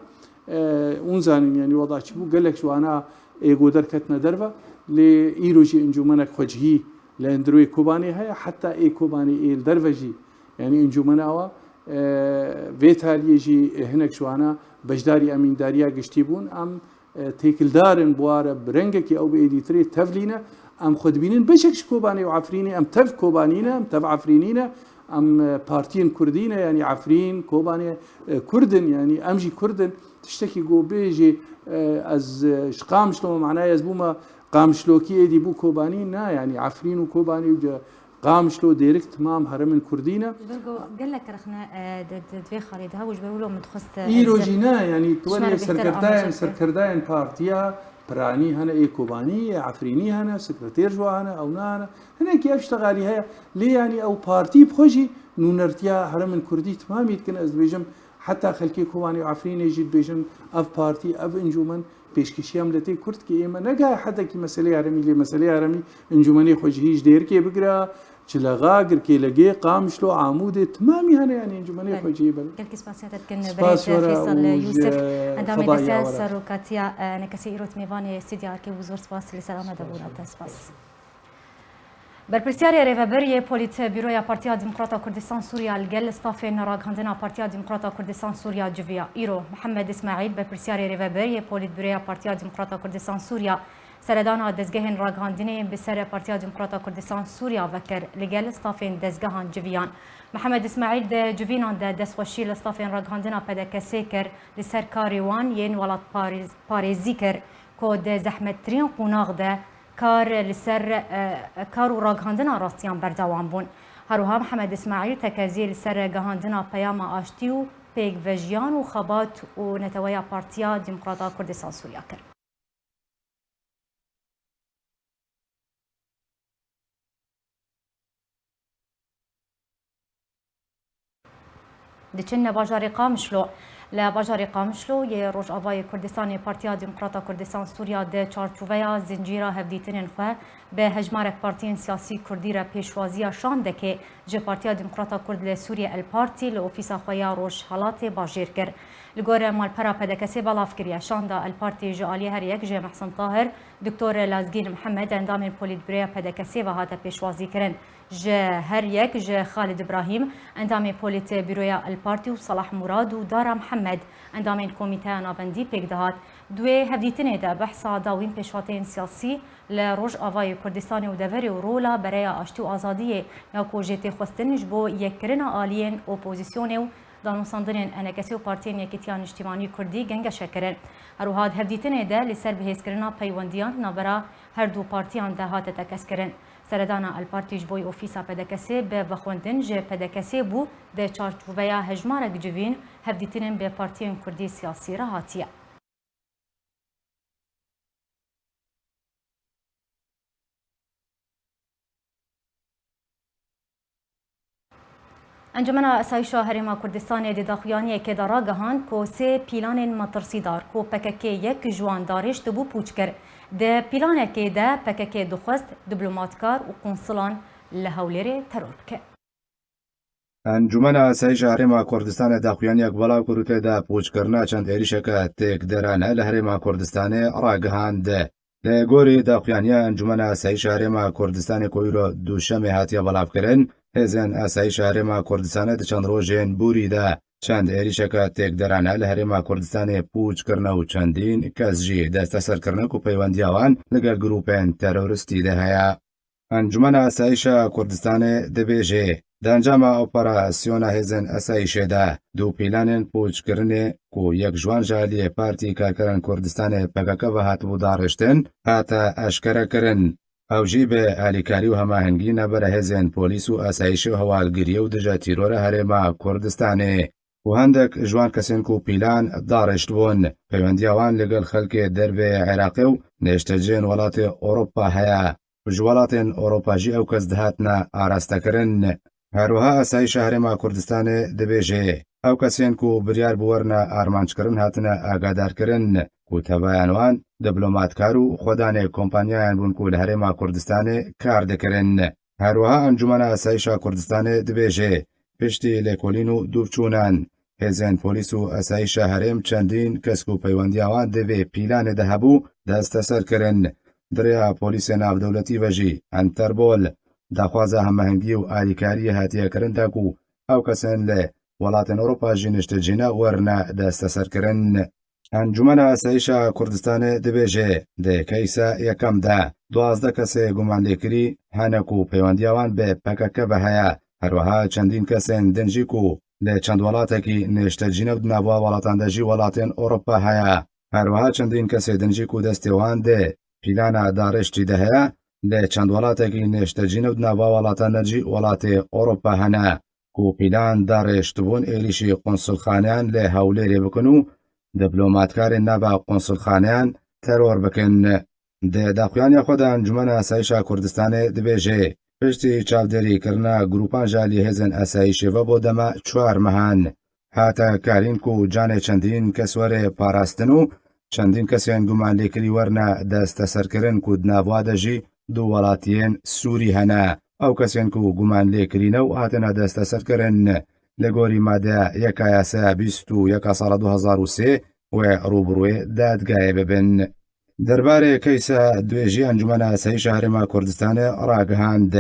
Speaker 5: اونزان يعني وضع شبو قال لك شو انا إيه قدر كتنا درفا لإيروج انجمنك وجهي لاندروي كوباني هيا حتى اي كوباني اي الدرفجي يعني انجمناوا فيتال يجي هناك شوانا بجداري امين داريا قشتيبون ام تيكل دارن بواره برنجكي او بايديتري تفلينا ام خدبينين بشكش كوباني وعفريني ام تف كوبانينا ام تف عفرينينا ام بارتين كردينا يعني عفرين كوباني كردن يعني امجي كردن تشتكي جو بيجي از شقام شلو معناه يزبوما قامشلوکی ایدی بو کوبانی نه يعني عفرين وكوباني وجا قامشلو ديركت تمام هرم كردينا
Speaker 1: قال لك رخنا دوي خالد ها وش بيقولوا متخصص
Speaker 5: ايروجينا يعني تواني سركرداين بارتيا براني هنا اي كوباني عفريني هنا سكرتير جو هنا او هنا هناك اشتغالي هيا ليه يعني او بارتي بخوجي نونرتيا هرم كردي تمام يمكن از بيجم حتى خلكي كوباني وعفريني يجي بيجم اف بارتي اف انجومن پیشکشی هم لتی کرد که ایما نگاه حتی که مسئله عرمی لی مسئله عرمی انجمنی خوشهیش دیر که بگره چلغا گر که لگی قامشلو عمود تمامی هنه يعني انجمنی خوشهی بله
Speaker 1: قلت سپاسیاتت کن برید فیصل یوسف اندامی دسته سروکاتیا نکسی ایروت میوانی استدیار که وزور سپاس لسلامه دبونت سپاس برپرسیاری ریوبری پولیت بیروی پارتیا دموکراتا کردستان سوریا الگل استافین راگهاندنا پارتیا دموکراتا کردستان سوریا جویا ایرو محمد اسماعیل برپرسیاری ریوبری پولیت بیروی پارتیا دموکراتا کردستان سوریا سردانا دزگهن راگهاندنی بسر پارتیا دموکراتا کردستان سوریا وکر لگل استافین دزگهان جویان محمد اسماعیل د جوینان د دسخوشی استافین راگهاندنا پدکسی کر لسر کاریوان ین ولات پاریزی کر کو د زحمت ترین قوناغ ده کار لسر کار و راگهاندنا راستیان بردوام بون هروها محمد اسماعیل تکازی لسر گهاندنا پیام آشتی و پیگ وجیان و خبات و نتویا پارتیا دموکراتا کردستان سوریا کرد. دچن باجار قامشلو لباجار قامشلو ی روجاوای کردستان پارتیا دموکراتا کردستان سوریا د چارچوبیا زنجیرا هفدیترین خو به هجمارک پارتین سیاسی کردی را پیشوازی شان دکه ج پارتیا دموکراتا کرد ل سوریا الپارتی ل اوفیسا خویا روش حالات باجیر کر لگور مالپرا پدکسی بالاف کریه شان دا الپارتی ج علی هر یک ج محسن طاهر دکتور لازگین محمد اندام پولیت بریا پدکسی و هات پیشوازی کرن ج هر یک ج خالد ابراهیم اندام پولیت برویا الپارتی و صلاح مراد و دارا محمد اندام کمیته ناوندی پیگدهات دوی هفدیتنه ده بحثا داوین پیشواتین سیاسی لروج آوای کردستان و دوری و رولا برای آشتی و آزادی یا کوجت خواستنش بو یکرنا آلین اپوزیسیون و دانوساندنین انکسی و پارتین یکیتیان اجتماعی کردی گنگ شکرن هروهاد هفدیتنه ده لسر بهیز کرنا پیوندیان نبرا هر دو پارتیان ده هات تکس کرن سردانا الپارتیج بوی اوفیسا پدکسی به بخوندن ج پدکسی بو ده چارچوبیا هجمارک جوین هفدیتنین به پارتین کردی سیاسی را هاتیه. انجمن اسایشا هرما کردستان د داخیانی که دارا گهان کو سه پیلان مترسیدار کو پککی یک جوان دارش دبو پوچ کر د پیلان که ده پککی دخست دیپلماتکار و کنسولان لهولری ترور که
Speaker 6: انجمن اسایشا هرما کردستان داخیانی اقبالا کروکه ده پوچ کرنا چند ایریشکه تک درانه لهرما کردستان راگهاند لگوری داخیانی انجمن اسایشا هرما کردستان کویرو دوشمه هاتیا بلاف کرن هزن اسایش هرما کردستان د چند روزین بوری ده چند ایریشکه تک درانه لهرما کردستان پوچ کرنا و چندین کس جی دست سر کرنا کو پیوندیاوان لگل گروپین تروریستی ده هیا انجمن اسایش کردستان دبیجه دانجام اپراسیون هزن اسایش ده دو پیلان پوچ کرنه کو یک جوان جالی پارتی کارکران کردستان پکک و هات بو دارشتن هاتا اشکره کرن او جیب الیکاری و هماهنگی نبر هزین پولیس و اسایش و هوالگیری و دجا تیرور هرما کردستانه و هندک جوان کسین کو پیلان دارشت بون پیوندیاوان لگل خلک درب عراقی و نشتجین ولات اوروپا هیا ji welatên Ewropa jî ew kes dihatine arastekirin. Herwiha Asayîşa Herêma Kurdistanê dibêje ew kesên ku biryar bi werine armançkirin hatine agadarkirin ku tevayan wan diplomatkar û xwedanê kompanyayan bûn ku li Herêma Kurdistanê kar dikirin. Herwiha Encûmena Asayîşa Kurdistanê dibêje piştî lêkolîn û dûvçûnan hêzên polîs û asayîşa herêm çendîn kes ku peywendiya wan di vê pîlanê de hebû desteser kirin. Dirêya polîsê navdewletî ve jî Interpol daxwaza hemahengî û alîkariyê hatiye kirin te ku ew kesên li welatên Ewropa jî niştecîne werine desteserkirin. Encûmena Asayîşa Kurdistanê dibêje di keysa yekem de 12 kesê gumanlêkirî hene ku peywendiya wan bi PKK ve heye. Herwiha çendîn kesên din jî ku li çend welatekî nêştecîne di nava welatan de jî welatên Ewropa heye. Herwiha çendîn kesê din jî ku destê wan di pîlana Daiştî de heye li çend welatekî nêştecîne di nava welatan de jî welatê Ewropa hene ku pîlan Daişt dibûn êrişî qonsulxaneyan li Hewlêrê bikin û diplomatkarên nava qonsulxaneyan teror bikin. Di daxuyaniya xwe de Encûmena Asayîşa Kurdistanê dibêje piştî çavdêrîkirina grûpan ja lîhêzên asayîşê ve bo dema 4 mehan hate karîn ku canê çendîn kes were parastin û çendîn kesên gumanlêkirî werine desteserkirin ku di nava de jî du welatiyên Sûrî hene. Ew kesên ku gumanlêkirîne û hatine desteserkirin li gorî madeya yeka yasaya 21 sala 2003 wê rûbirûyê dadgehê bibin. Derbarê keysa duê jî Encûmena Asayîşa Herêma Kurdistanê ragihand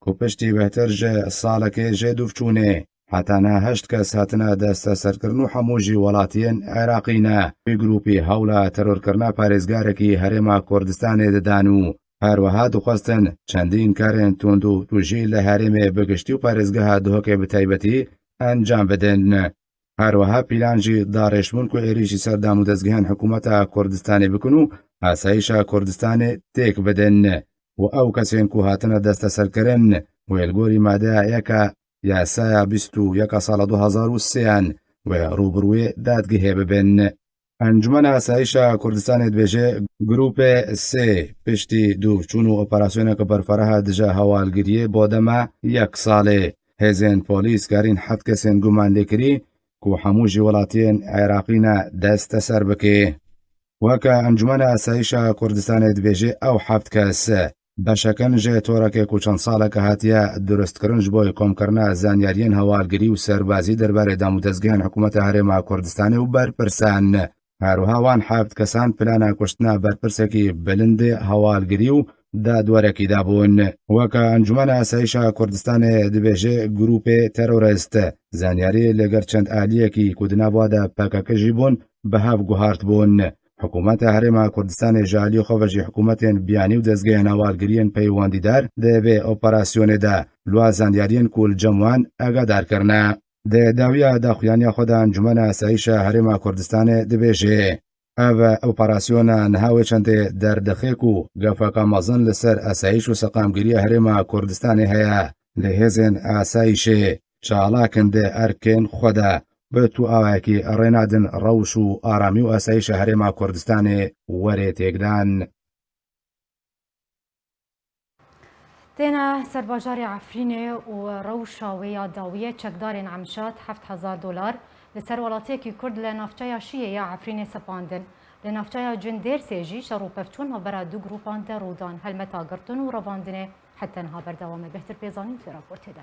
Speaker 6: ku piştî bêhtir ji salekê jê dûvçûnê heta ne 8 kes hatine desteserkirin û hemû jî welatiyên Iraqî ne. Vî grûpî hewla terorkirina parêzgarekî Herêma Kurdistanê didan û herwiha dixwestin çendîn karên tund û tûjî li herêmê bigiştî û parêzgeha Duhokê bi taybetî encam bidin. Herwiha pîlan jî Daişt bûn ku êrişî serdam û dezgehên hikûmeta Kurdistanê bikin û Asayîşa Kurdistanê têk bidin û ew kesên ku hatine desteserkirin wê li gorî madeya yeka yasaya 21 sala 2003 wê rûbirûyê dadgehê bibin. Encûmena Asayîşa Kurdistanê dibêje grûpê sê piştî dûvçûn û operasyoneke berfereha dije hewalgiriyê bo dema 1 salê. Hêzên polîs karîn 7 kesên gumanlêkirî ku hemû jî welatiyên Iraqî ne desteser bike. Weke Encûmena Asayîşa Kurdistanê dibêje ew 7 kes beşekin ji torekê ku çend saleke hatiye durustkirin ji bo komkirina zanyariyên hewalgirî û serbazî derbarê damûdezgehên hikûmeta Herêma Kurdistanê û berpirsan. Herwiha wan 7 kesan plana kuştina berpirsekî bilindê hewalgirî û dadwerekî dabûn. Weke Encûmena Asayîşa Kurdistanê dibêje grûpê terorîst zanyarî li ger çend aliyekî ku di nava de PKK jî bûn bi hev guhart bûn. Hikûmeta Herêma Kurdistanê ji aliyê xwe ve jî hikûmetên biyanî û dezgehên hewalgiriyên peywendîdar di vê operasyonê de luwa zanyariyên ku li cem wan agadarkirine. Di dawiya daxuyaniya xwe de Encûmena Asayîşa Herêma Kurdistanê dibêje ev operasyona niha wê çendê derdixê ku gefeka mezin li ser asayîş û seqamgiriya Herêma Kurdistanê heye li hêzên asayîşê çalakin di erkên xwe de bi tu awayekî rênadin rewş û aramî û asayîşa Herêma Kurdistanê werê têkdan.
Speaker 1: تێنە سەرباژاری عەفرینێ û rewşa wê ya dawiyê çekdarên emşat $7,000 li ser welatiyekî Kurd li navçeya Şîyê ya Efrînê sepandin. Li navçeya Cundêrsê jî şerûpevçûn navbera du grûpan de rûdan helmeta girtin û revandinê heta niha berdewamê Bêhtir Pêzanî li raportê de.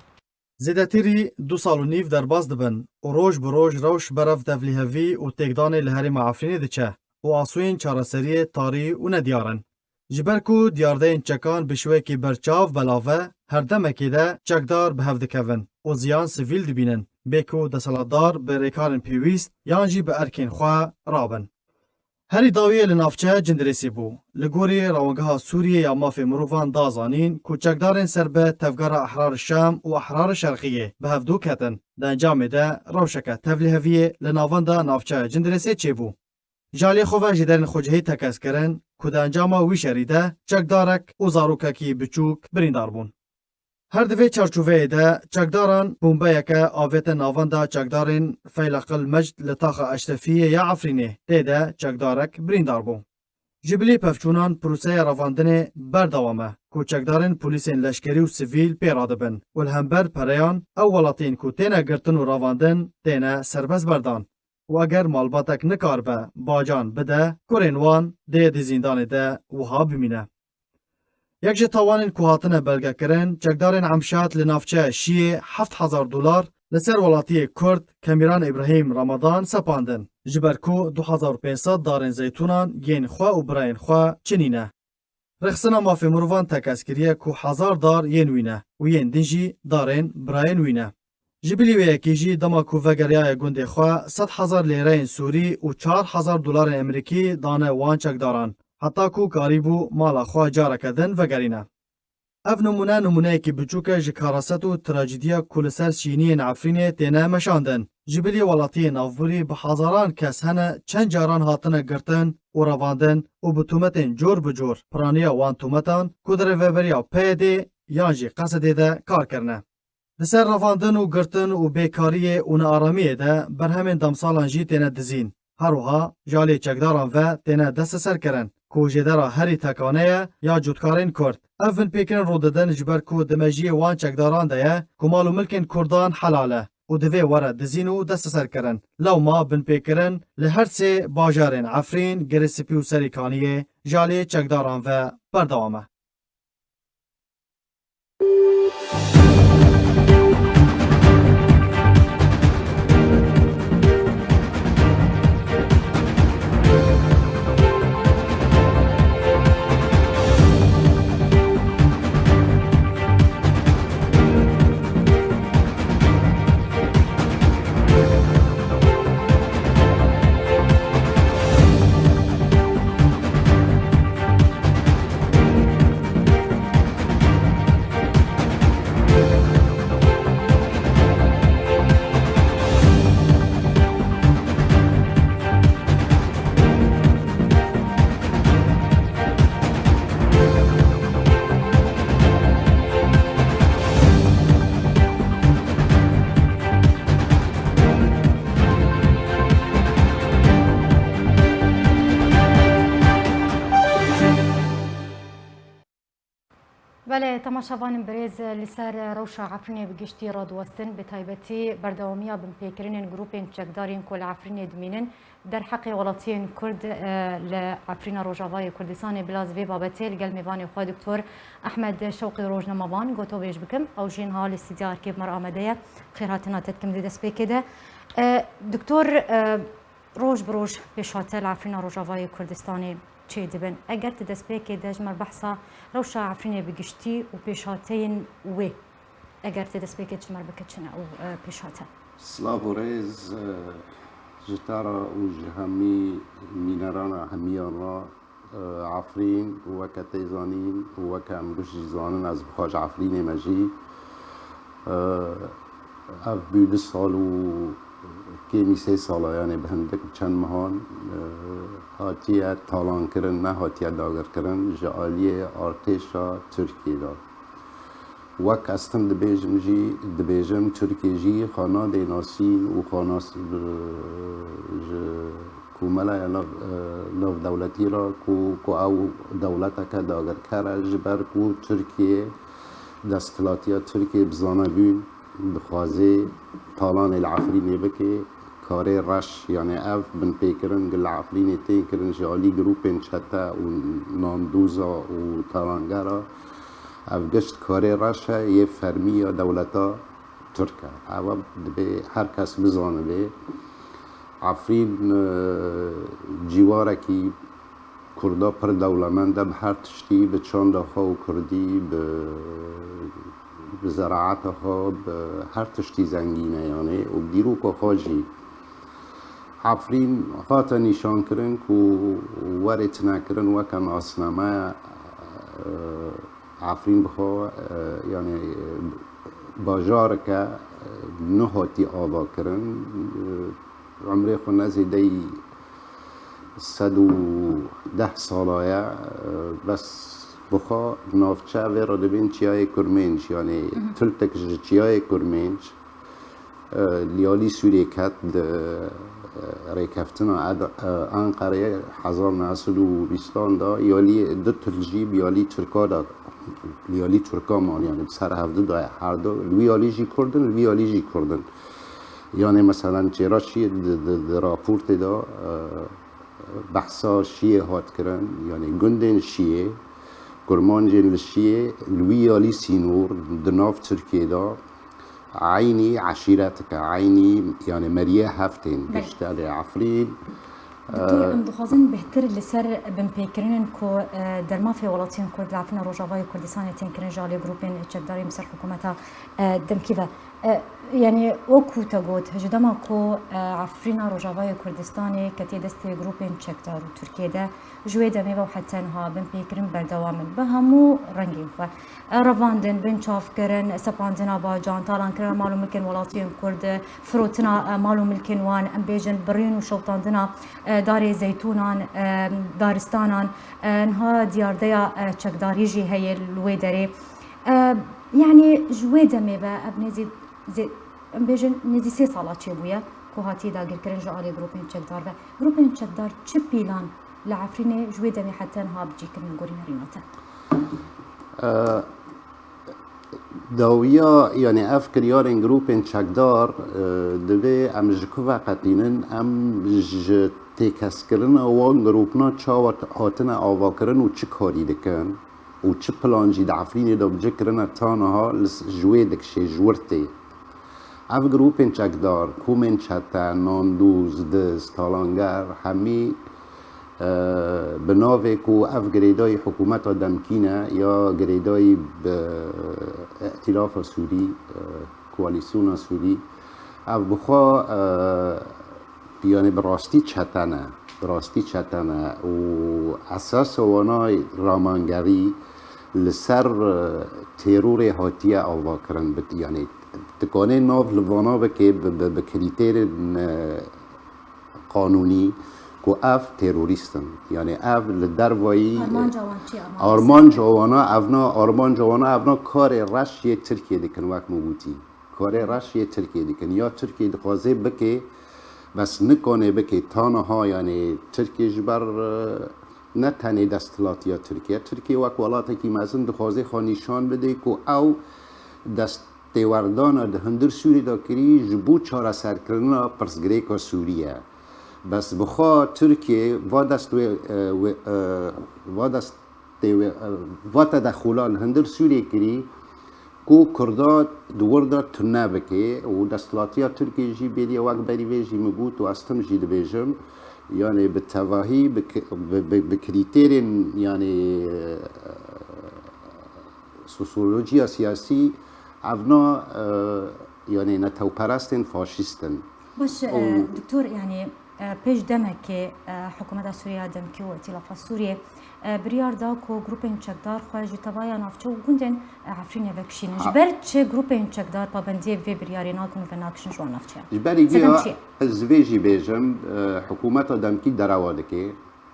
Speaker 7: Zêdetirî 2 sal û nîv derbas dibin û roj bi roj rewş berev tevlîhevî û têkdanê li herêma Efrînê diçe û asûyên çareseriyê tarî û nedyarin. Ji ber ku diyardeyên çekan bi şewekê berçav belave her demekê de çekdar bi hev dikevin û ziyan sivîl dibînin bê ku deselatdar bi rêkarên pêwîst yan jî bi erkên xwe rabin. Herî dawiyê li navçe Cundêrsê bû. Li gorî rawegeha Sûriyê ya mafê mirovan da zanîn ku çekdarên serbe tevgera Ehrarê Şam û Ehrarê Şerqiyê bi hevdû ketin. Di encamê de rewşeke tevlîheviyê li navenda navçe Cundêrsê çêbû. Ji aliyê xwe ve ji derên xwecihî tekez kirin ku di encama wî şerî de çekdarek û zarokekî biçûk birîndar bûn. Her di vê çarçoveyê de çekdaran bombeyeke avête navenda çekdarên Feylaqil Mecd li taxa Eşrefiyê ya Efrînê tê de çekdarek birîndar bû. جبلی پفچونان پروسه رواندن بردوامه کوچکدارن پولیسین لشکری و سیویل پیراده بن و الهمبر پریان او ولاتین کو تینه گرتن و رواندن تینه سربز بردان و اگر مالباتک نکار به باجان بده کرینوان ده زیندان ده وها بمینه. یک جه تاوانین که هاتنه بلگه کرن چکدارن عمشات لنافچه شیه $7,000 لسر ولاتی کرد کمیران ابراهیم رمضان سپاندن. جبرکو 2500 دارن زیتونان ین خواه و براین خواه چنینه. رخصنا مافی مروان تکسکریه که $1000 ین وینه و ین دنجی دارن براین وینه. جبلی و یکیجی دما کو وگریای گنده خواه 100,000 لیره سوری و $4,000 امریکی دانه وان چکداران. حتی کو کاریبو مالا خواه جاره کدن وگرینه. اف نمونه که بچوکه جکارست و تراجیدیا کلسر شینی عفرین تینه مشاندن. جبلی ولاتی نافبوری به هزاران کس هنه چند جاران هاتنه گرتن و رواندن و بتومتین جور بجور پرانیا وان تومتان کدر وبریا پیده یانجی قصده ده کار کرنه. دسر رواندن و گرتن و بیکاری اون آرامیه ده بر همین دمسالان جی تینه دزین. هروها جالی چکداران و تینه دست سر کرن. کوجدرا هری تکانه یا جودکارین کرد. افن پیکن رو دادن جبر کو دمجی وان چکداران ده کمال و ملکن کردان حلاله. و دوی وره دزین و دست سر کرن. لو ما بن پیکرن لهر سه باجارین عفرین گرسپی و سریکانیه جالی چکداران و بردوامه.
Speaker 1: بله تماشاوان برز لسر روشا عفرینی بگشتی رادوستن به تایبتی بردوامیا بن پیکرین گروپین چکدارین کل عفرینی دمینن در حق ولاتین کرد لعفرین روجاوای کردستان بلاز وی بابتی لگل میوانی خواه دکتور احمد شوقی روجنموان گوتو بیش بکم او جین ها لستیدار کیب مر آمده خیراتنا تدکم دی دست بیکده دکتور روج بروج پیشاته لعفرین روجاوای کردستانی چه دبن اگر تدست بیکده جمر بحثا روشا عفرینی بگشتی و پیشاتین وی اگر تدست بیکده جمر بکتشنه او پیشاته
Speaker 8: سلاو ریز جتارا و جهمی مینرانا همیان را عفرین و کتیزانین و کم گوشی زانن از بخاج عفرین مجی اف بیل سال و کمی 3 ساله یعنی به هندک چند مهان هاتیه تالان کرن نه هاتیه داگر کرن جالیه ارتشا ترکیه دا وک استن دبیجم ترکیه جی خانه دیناسین و خانه کوملا یا نو دولتی را کو او دولتا که داگر کرد جبر کو ترکیه دستلاتی ترکیه بزانه بین بخوازه طالان العفرینی بکه کاری رش یعنی اف بن پیکرن گل عفرینی تین کرن جالی گروپین چتا و ناندوزا و طالانگارا اف گشت کاری رش یه فرمی یا دولتا ترکه او به هر کس بزانه به عفرین جواره کی کردا پر دولمنده به هر تشتی به چانده ها و کردی به زراعت ها به هر تشتی زنگینه یعنی و دیرو که خواجی عفرین هاتا نشان کرن که ورت نکرن وکن آسنامه عفرین بخوا یعنی باجار که نهاتی آوا کرن عمری خو نزیده 110 ساله بس بخوا نافچه و را دبین چیای کرمنج یعنی تلتک چیای کرمنج لیالی سوریه کت ریکفتنا انقره 1920 دا یالی دو تلجیب یالی ترکا دا لیالی ترکا مان یعنی بسر هفته دا هر دو لیالی جی کردن لیالی جی کردن یعنی مثلا چرا چیه راپورت دا بحثا شیعه هات کرن یعنی گندن شیعه کرمانجین لشیعه لیالی سینور دناف ترکیه دا عيني عشيرتك عيني يعني مريه هفتين بيشتغل عفرين
Speaker 1: دكتور ام دخوازن بهتر لسر بمبيكرين كو درما في ولاتين كرد لعفنا روجافاي كردستان تنكرين جالي جروبين تشداري مسر حكومتها دمكيفا يعني وكو تقول هجدما كو عفرينا روجافاي كردستاني كتي دستي جروبين تشكدار وتركيا ده جوي دمي وحتى انها بمبيكرين بردوام بهمو رنگين ف رواندن بن چاف کرن سپاندنا با جان تالان کرن معلوم کن ولاتین کرد فروتنا معلوم کن وان ام بیجن برین و شوطاندنا دار زیتونان دارستانان انها دیاردیا چکداری جی هی لوی داره يعني جوي دمي با ابني زي ام بیجن نزی 3 سالا چه بویا کو هاتی دا گیر کرن جالی گروپین چکدار و گروپین چکدار چه پیلان لعفرینه جوي دمي حتى انها بجي کرن گورین ریناته
Speaker 8: داویا یعنی افکر یارن گروپن چکدار دوی ام جکو وقتینن ام ج تکس کرن اوان گروپنا چاوت هاتن آوا کرن و چه کاری دکن و چه پلانجی دعفرین دا بجه کرن تانها جوی دکشه جورتی اف گروپن چکدار کومن چتا ناندوز دز تالانگر همی بناوه کو اف گریدای حکومت دمکینه یا گریدای ائتلاف سوری کوالیسیون سوری اف بخوا یعنی براستی چتنه و اساس وانای رامانگری لسر ترور هاتیه آوا کرن یعنی تکانه ناف لوانا بکه بکریتر قانونی کو اف تروریستن یعنی اف لدروایی آرمان جوانا افنا کار رشی ترکیه دیکن وقت موتی کار رشی ترکیه دیکن یا ترکیه دخوازه بکه بس نکنه بکه تانها یعنی ترکیه جبر نه تنه دستلاتی یا ترکیه وقت ولاته که مزن دخوازه خانیشان بده که او دستوردان ده هندر سوری دا کری جبو چاره سر کرنا پرسگریکا سوریه بس بخوا ترکیه و تدخلان هندر سوریه کری کو کردا دوردا تنه بکه و دستلاتیا ترکیه جی بیدی وقت بری ویجی مگوت و استم جی دبیجم یعنی به تواهی به کریترین یعنی سوسیولوژیا سیاسی اونا یعنی نتو پرستن فاشیستن
Speaker 1: باش دكتور يعني پیش دمك حکومت سوریه دمکی و ائتلاف سوریه بریار دا کو گروپین چکدار خواهی توایا نافچه و گوندن عفرین بکشین جبر چه گروپین چکدار پابندی و بریاری ناکن و ناکشن جوان نافچه
Speaker 8: جبری بیا زویجی بیجم حکومت دمکی دروا دکه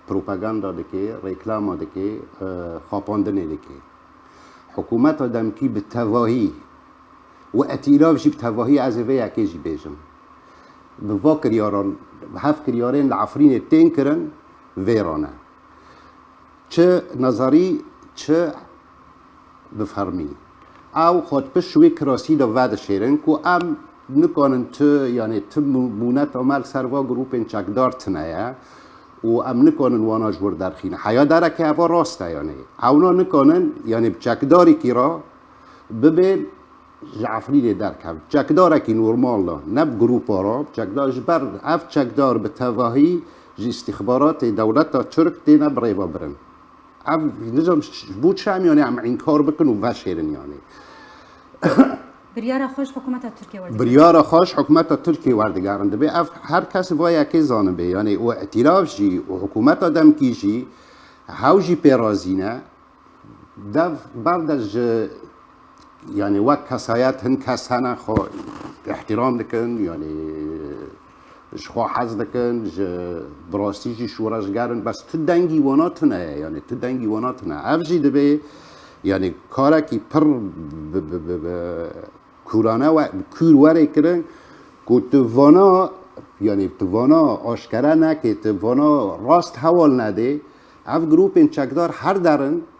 Speaker 8: پروپاگاندا دکه ریکلام دکه خاپاندنه دکه حکومت دمکی به تواهی و ائتلاف جی به تواهی از وی اکی بیجم بفاكر ياران هفكر يارين العفرين تنكرن فيرانا چه نظري چه بفهمي او خود بشوي كراسي دا ود شيرن كو ام نكونن ت يعني تمونت عمل سروا گروپن چکدار تنايا و ام نكونن وانا جور درخين حيا درك ابا راسته يعني اونا نكونن يعني بچکداري كيرا ببين جعفرين دركب چکدار کی نورمال نب گروپ را چکدار جبر اف چکدار به تواهی جی استخبارات دولت ترک دینا بریوا برن اف نظام بود شام یعنی ام این کار بکن و وشیرن یعنی
Speaker 1: بریار خوش حکومت ترکیه ورده
Speaker 8: بریار خوش حکومت ترکیه ورده گرنده به اف هر کس وای کی زانه به یعنی و ائتلاف جی و حکومت آدم کی جی هاوجی پیرازینه دف بردش يعني وقت كسايات هن كسانا خو احترام دكن يعني خو حز دكن براستيجي شورش گرن بس تدنگي وناتنا يعني تدنگي وناتنا افجي دبي يعني كارا كي پر كورانا و كور وري كرن کو توانا یعنی توانا آشکارا نکه توانا راست حوال نده اف گروپ این چکدار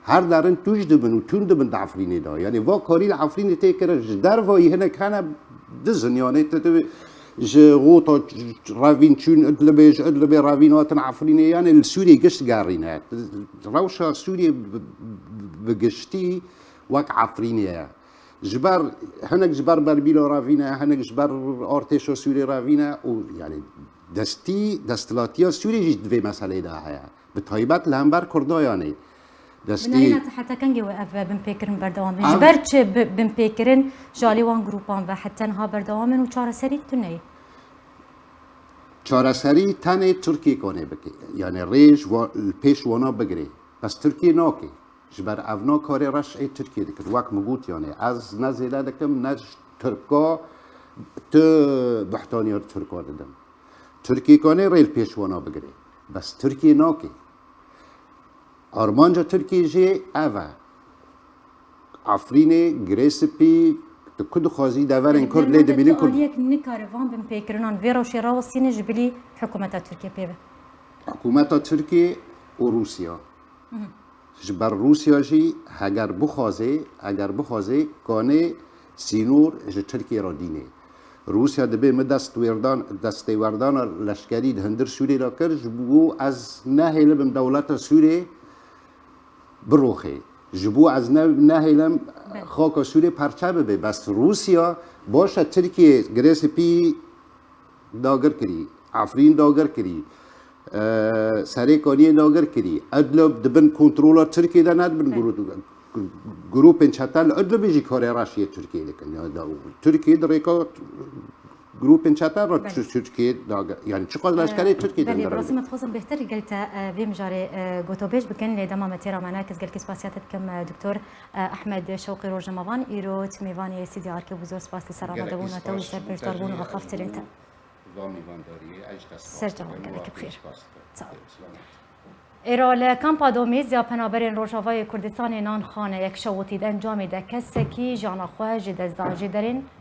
Speaker 8: هر درن توش دبن و تون دبن دعفرینی دا یعنی وا کاری العفرینی تکره جدر وایی هنه کنه دزن یعنی غوطا رافين شون ادلبي رافينات عفريني يعني السوري قشت قارينات روشة سوري بقشتي وك عفريني جبار هناك جبار بربيلو رافينا هناك جبار ارتشو سوري رافينا ويعني دستلاتيا سوري جد في مسألة ده هيا بتهيبات لهمبر كردا يعني
Speaker 1: دستي حتى كان جواب بمبيكرن بردوام جبرتش بمبيكرن جالي وان جروبان و حتى نها بردوام و چهار سری تنهی
Speaker 8: چهارسری تنه ترکیه کنه بکی یعنی ریج و پیش وانا بگیره بس ترکیه ناکی جبر اونا کاری رش ای ترکیه دکر وقت مگوت یعنی از نزیده دکم نج ترکا تو بحتانی ترکا دادم ترکیه کنه ریل پیش وانا بگیره بس ترکیه ناکی آرمانجا ترکیه جی اوه عفرینه گریسپی كل خوازي دافارين كرد ليد بيلين كرد
Speaker 1: عليك نكارفان بمبيكرنان فيرا وشيرا والصين جبلي حكومة تركيا بيبه
Speaker 8: حكومة تركيا وروسيا جبر روسيا جي هاگر بخوازي كاني سينور جي تركيا را دينه روسيا دبي مدست وردان لشکری هندر سوري را کر جبو از نهيل بم دولت سوري بروخي جبو از نهیلم خاک سوری پرچه ببه بس روسیا باشه ترکیه گریسپی داگر کری عفرین داگر کری سریکانی داگر کری ادلب دبن کنترولا ترکیه ده ندبن گروپ انچتل ادلب بیجی کاری راشیه ترکیه لکن ترکیه دریکا جروب انشاتا را ترکیه داغ يعني چقدر لشکری ترکیه
Speaker 1: بله
Speaker 8: داره
Speaker 1: براسم تخصم بهتر قلت بیم جاری گوتوبیج بکن لدما متیرا مناکز قل کسپاسیات کم دکتور احمد شوقی روجموان ایرو تمیوانی سیدی آرکی بزرگ سپاس سرما دوون تو سر برداربون و خفتر انت سرجان قلك بخير ایرال کمپا دومیز یا پنابرین روجاوای کردستان نان خانه یک شوتید انجام ده کسی کی جانا خواه جدزدان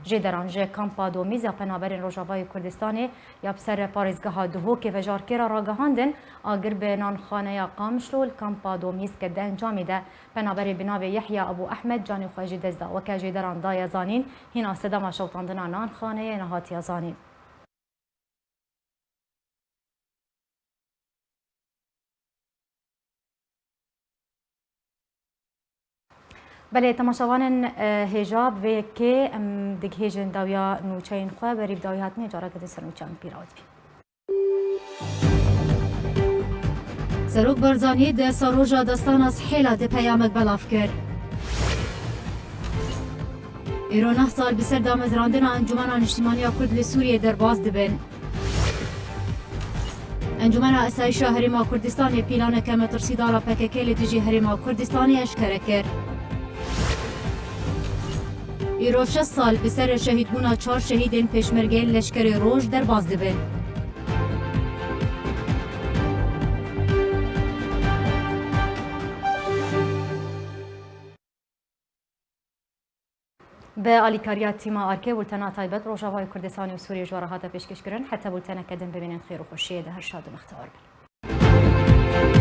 Speaker 1: جدران جه کمپا دومیز یا پنابرین روجاوای کردستان یا بسر پارزگاه دهو که وجار کرا راگهاندن آگر به نان خانه یا قامشلول کمپا دومیز که ده انجام ده پنابر بناو یحیی ابو احمد جانی خواه جدزدا و که جدران دای زانین هینا صدام شوتاندن نان خانه نهاتی زانین بله تماشاوان هجاب و که دیگه هجن داویا نوچین خواه بریب داویات نیجارا کده سر نوچان پیراود بی سروک برزانی ده ساروژا دستان از حیلا ده پیامک بلاف کرد ایرو 9 سال بسر دامزراندن انجمن اجتماعی کرد لسوریه در باز دبن انجمن اسایش هریما کردستان پیلان کم ترسیدالا پککی لدیجی هریما کردستانی اشکره کرد ایرو 6 سال بسر شهید بونا 4 شهیدین پشمرگه لشکر روج در باز دبن به آلیکاریات تیما آرکه بولتنا تایبت روجاوای کردستانی و سوریه جوارهات پیشکش کرن حتی بولتنا کدن ببینن خیر و خوشیه ده هر شاد و مختار بن